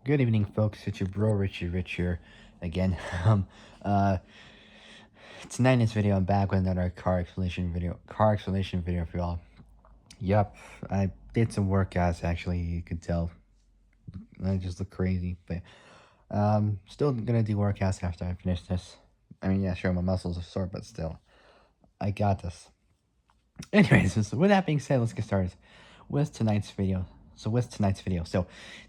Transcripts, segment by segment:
Good evening, folks. It's your bro Richie Rich here again. Um, uh, Tonight in this video, I'm back with another car explanation video. For y'all. Yup, I did some workouts. Actually, you could tell. I just look crazy, but still gonna do workouts after I finish this. I mean, yeah, sure, my muscles are sore, but still, I got this. Anyways, so with that being said, let's get started with tonight's video. So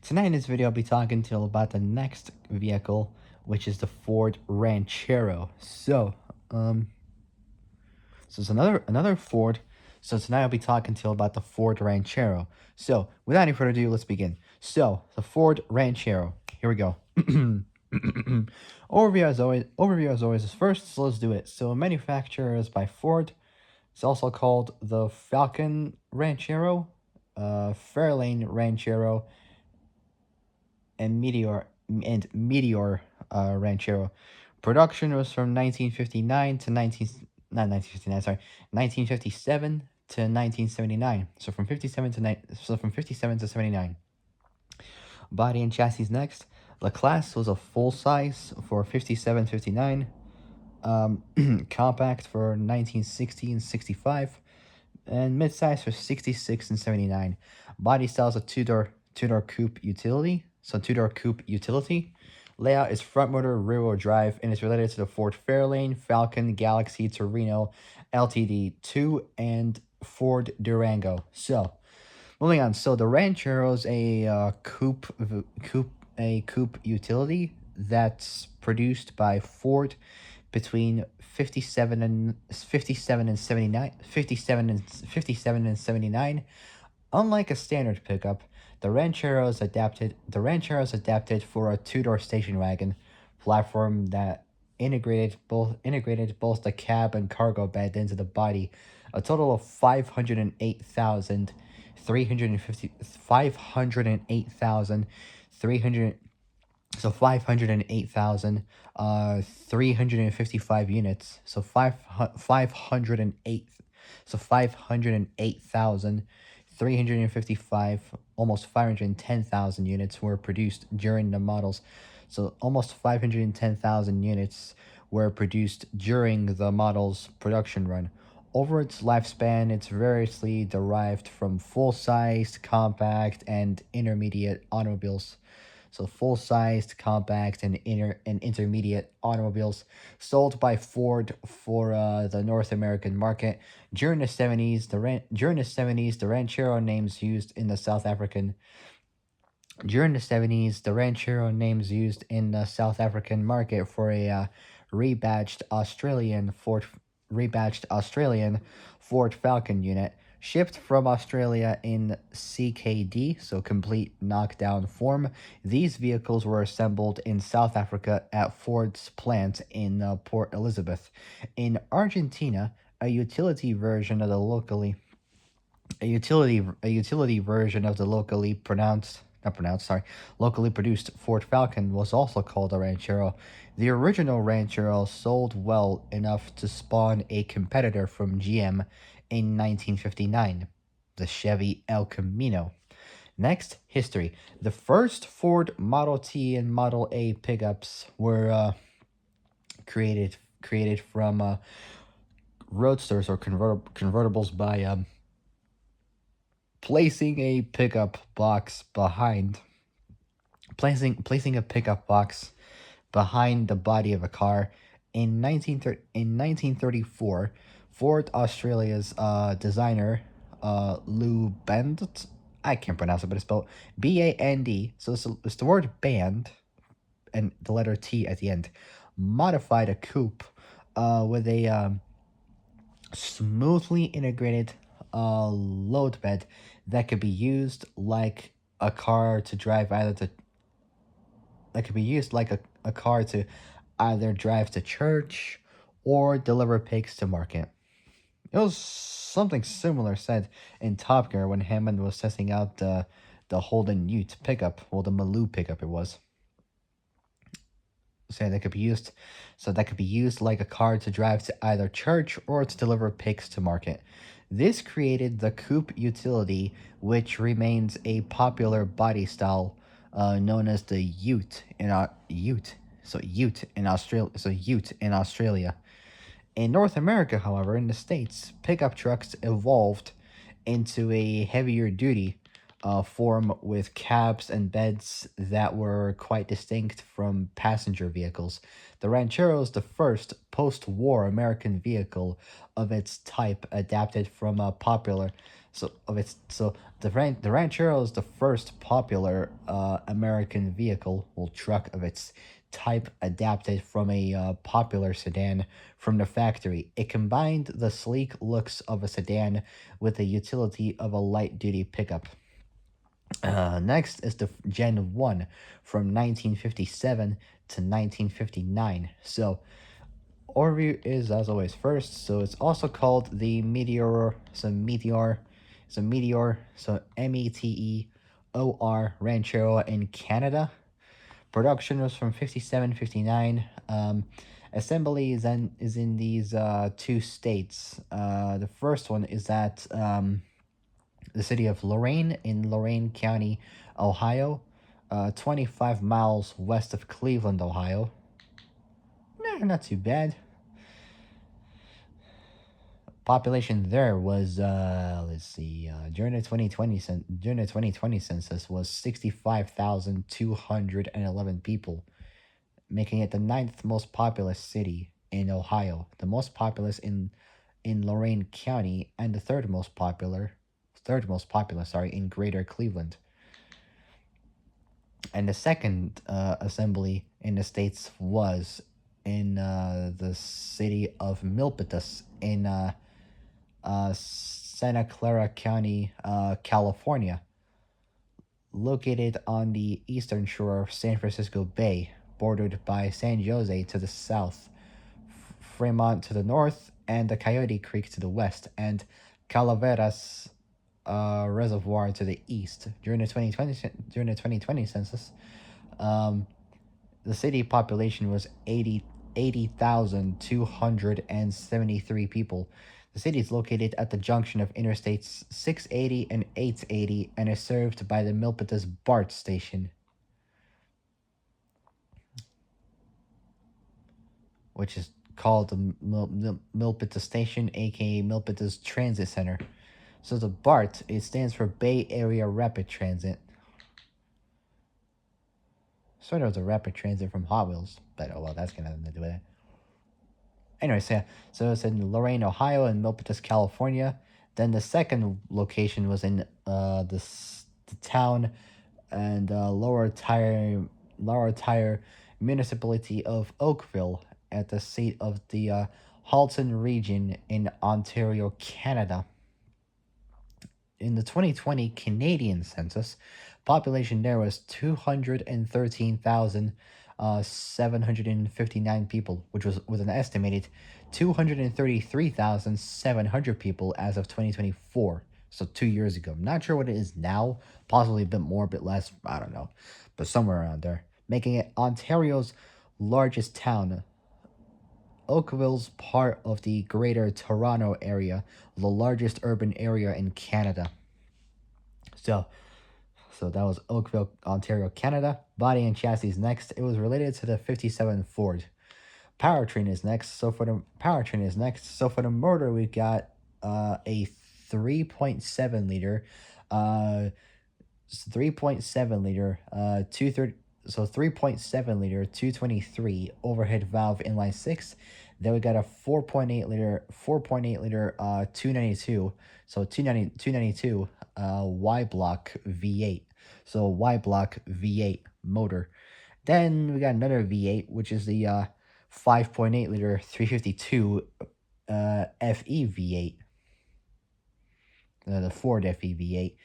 tonight in this video, I'll be talking to you about the next vehicle, which is the Ford Ranchero. So it's another Ford. So tonight I'll be talking to you about the Ford Ranchero. So without any further ado, let's begin. So the Ford Ranchero. Here we go. Overview as always is first, so let's do it. So manufacturer is by Ford. It's also called the Falcon Ranchero, Fairlane Ranchero, and Meteor Ranchero. Production was from 1959 to 1957 to 1979. So from 57 to 79. Body and chassis next. The class was a full size for 57-59. Compact for 1960 and 65, and midsize for 66 and 79. Body style is a two-door coupe utility. Layout is front motor, rear wheel drive, and is related to the Ford Fairlane, Falcon, Galaxy, Torino, LTD2, and Ford Durango. So, moving on. So the Ranchero is a coupe utility that's produced by Ford between 57 and 79. Unlike a standard pickup, the Ranchero is adapted for a two-door station wagon platform that integrated both the cab and cargo bed into the body. A total of 508,355 units. So 508,355, almost 510,000 units were produced during the models. So almost 510,000 units were produced during the model's production run. Over its lifespan, it's variously derived from full-sized, compact, and intermediate automobiles. So full-sized, compact, and intermediate automobiles sold by Ford for the North American market. During the 70s, the Ranchero names used in the South African market for a rebadged Australian Ford Falcon unit shipped from Australia in CKD, so complete knockdown form. These vehicles were assembled in South Africa at Ford's plant in Port Elizabeth. In Argentina, a utility version of the locally locally produced Ford Falcon was also called a Ranchero. The original Ranchero sold well enough to spawn a competitor from GM in 1959, the Chevy El Camino. Next, history. The first Ford Model T and Model A pickups were created from roadsters or convertibles by placing a pickup box behind the body of a car. In 1934, Ford Australia's designer Lou Band, I can't pronounce it, but it's spelled B-A-N-D, so it's the word band and the letter T at the end, modified a coupe with a smoothly integrated load bed that could be used like a car to drive either drive to church or deliver pigs to market. It was something similar said in Top Gear when Hammond was testing out the Holden Ute pickup, well, the Maloo pickup it was. So that could be used like a car to drive to either church or to deliver pigs to market. This created the coupe utility, which remains a popular body style known as the Ute in Ute. So Ute in Australia. So Ute in Australia. In North America, however, in the States, pickup trucks evolved into a heavier duty form with cabs and beds that were quite distinct from passenger vehicles. The Ranchero is the first post war American vehicle of its type adapted from a popular. The Ranchero is the first popular American vehicle, well, truck of its type adapted from a popular sedan from the factory. It combined the sleek looks of a sedan with the utility of a light-duty pickup. Next is the Gen 1 from 1957 to 1959. So, overview is as always first. So it's also called the Meteor. So Meteor Ranchero in Canada. Production was from 57, 59. Assembly is in these two states. The first one is at the city of Lorain in Lorain County, Ohio, 25 miles west of Cleveland, Ohio. Not too bad. Population there was let's see, during the 2020 census was 65,211 people, making it the ninth most populous city in Ohio, the most populous in Lorain County, and the third most populous, in Greater Cleveland. And the second assembly in the states was in the city of Milpitas in Santa Clara County, California, located on the eastern shore of San Francisco Bay, bordered by San Jose to the south, Fremont to the north, and the Coyote Creek to the west, and Calaveras Reservoir to the east. During the 2020 census, the city population was 80,273 people. The city is located at the junction of Interstates 680 and 880 and is served by the Milpitas BART station, which is called the Milpitas Station, A.K.A. Milpitas Transit Center. So the BART, it stands for Bay Area Rapid Transit. Sort of the rapid transit from Hot Wheels, but oh well, that's gonna have nothing to do with it. Anyway, so it's in Lorain, Ohio, and Milpitas, California. Then the second location was in the town and Lower Tire municipality of Oakville at the seat of the Halton region in Ontario, Canada. In the 2020 Canadian census, population there was 213,759 people, which was with an estimated 233,700 people as of 2024. So 2 years ago. I'm not sure what it is now. Possibly a bit more, a bit less. I don't know. But somewhere around there. Making it Ontario's largest town. Oakville's part of the Greater Toronto Area, the largest urban area in Canada. So that was Oakville, Ontario, Canada. Body and chassis is next. It was related to the 57 Ford. Powertrain is next. So for the motor, we got a 3.7 liter, 223 overhead valve inline six. Then we got a 4.8 liter 292, so 292 Y block V8, so Y block V8 motor. Then we got another V8, which is the 5.8 liter 352 FE V8, the Ford FE V8.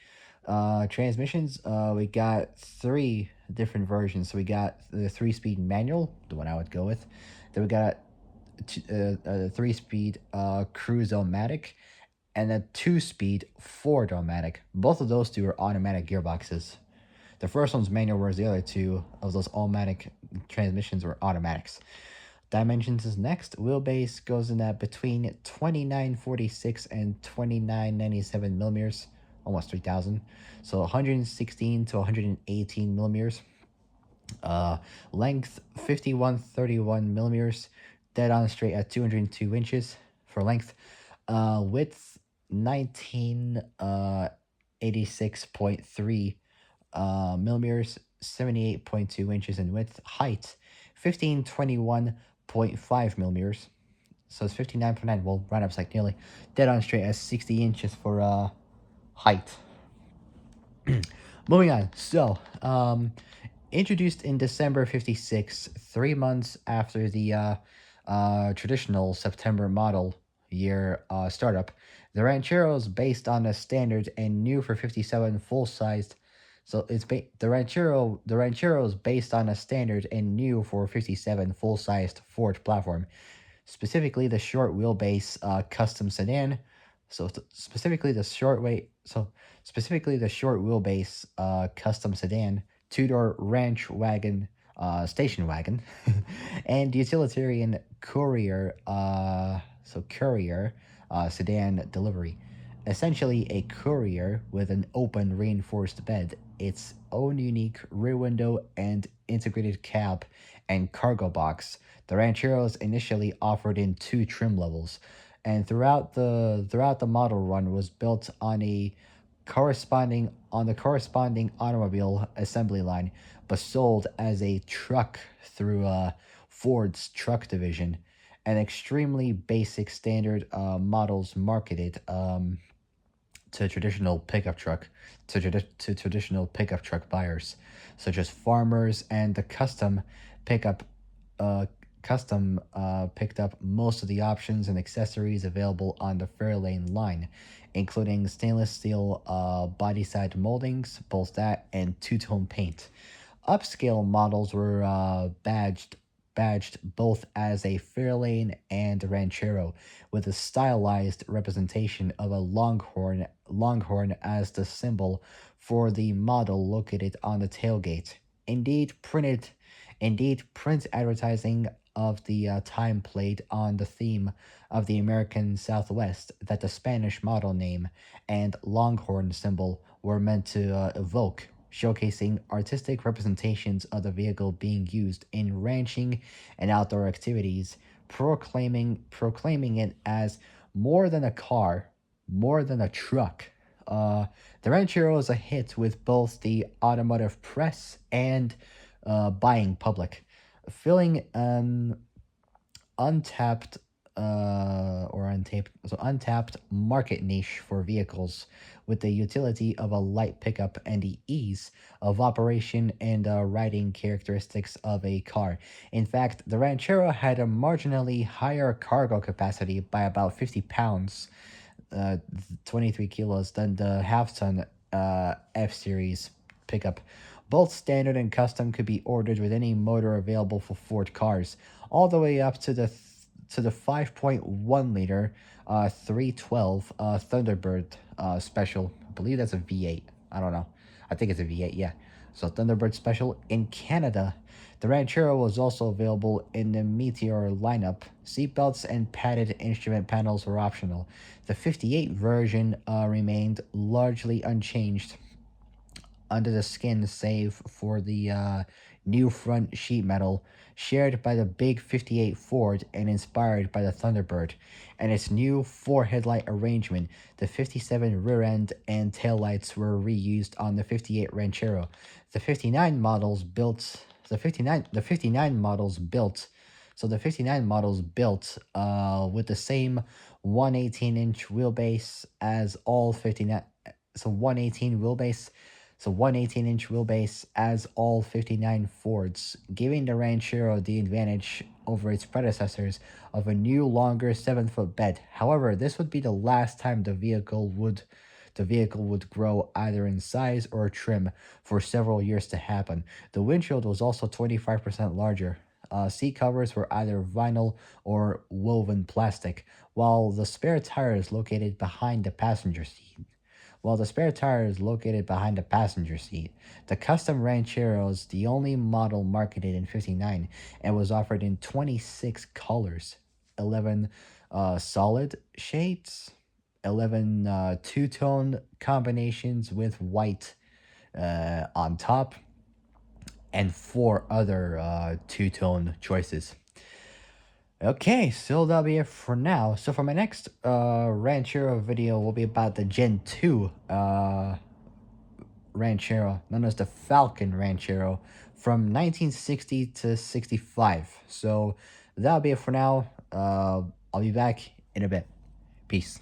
Transmissions, we got three different versions. So we got the 3-speed manual, the one I would go with. Then we got a 3-speed cruise-o-matic and a 2-speed Ford-o-matic. Both of those two are automatic gearboxes. The first one's manual, whereas the other two of those automatic transmissions were automatics. Dimensions is next. Wheelbase goes in at between 2946 and 2997 millimeters. almost 3,000. So 116 to 118 millimeters. Uh, Length 5131 millimeters, dead on straight at 202 inches for length. Width 1986.3 millimeters, 78.2 inches in width. Height 1521.5 millimeters. So it's 59.9. Well, round up's like nearly dead on straight at 60 inches for height. Moving on. So, introduced in December 56, 3 months after the traditional September model year startup, the Ranchero is based on a standard and new for 57 full-sized. So the Ranchero is based on a standard and new for 57 full-sized Ford platform, specifically the short wheelbase custom sedan. Specifically the short wheelbase custom sedan, two-door ranch wagon, station wagon, and utilitarian courier sedan delivery. Essentially a courier with an open reinforced bed, its own unique rear window and integrated cab and cargo box. The Rancheros initially offered in two trim levels, and throughout the model run was built on the corresponding automobile assembly line, but sold as a truck through Ford's truck division. An extremely basic standard models marketed to traditional pickup truck to traditional pickup truck buyers, such as farmers, and the pickup uh, picked up most of the options and accessories available on the Fairlane line, including stainless steel body side moldings, both that and two-tone paint. Upscale models were badged both as a Fairlane and Ranchero, with a stylized representation of a longhorn as the symbol for the model located on the tailgate. Indeed, print advertising of the time played on the theme of the American Southwest that the Spanish model name and longhorn symbol were meant to evoke, showcasing artistic representations of the vehicle being used in ranching and outdoor activities, proclaiming it as more than a car, more than a truck. The Ranchero is a hit with both the automotive press and buying public, filling an untapped untapped market niche for vehicles with the utility of a light pickup and the ease of operation and riding characteristics of a car. In fact, the Ranchero had a marginally higher cargo capacity by about 50 pounds, uh, 23 kilos, than the half ton F Series pickup. Both standard and custom could be ordered with any motor available for Ford cars, all the way up to the 5.1 liter 312 Thunderbird special. I believe that's a V8. I don't know. I think it's a V8, yeah. So Thunderbird special in Canada. The Ranchero was also available in the Meteor lineup. Seatbelts and padded instrument panels were optional. The 58 version remained largely unchanged under the skin, save for the new front sheet metal shared by the big 58 Ford and inspired by the Thunderbird, and its new four headlight arrangement. The 57 rear end and taillights were reused on the 58 Ranchero. The 59 models built the 59 models built so the 59 models built with the same 118-inch wheelbase as all 59 so 118 wheelbase so 118-inch wheelbase as all 59 Fords, giving the Ranchero the advantage over its predecessors of a new, longer 7-foot bed. However, this would be the last time the vehicle would grow either in size or trim for several years to happen. The windshield was also 25% larger. Seat covers were either vinyl or woven plastic, while the spare tire is located behind the passenger seat. While the spare tire is located behind the passenger seat, the custom Ranchero is the only model marketed in 59 and was offered in 26 colors, 11 solid shades, 11 two-tone combinations with white on top, and 4 other two-tone choices. Okay, so that'll be it for now. So for my next Ranchero video will be about the Gen 2 Ranchero, known as the Falcon Ranchero, from 1960 to 65. So that'll be it for now. I'll be back in a bit. Peace.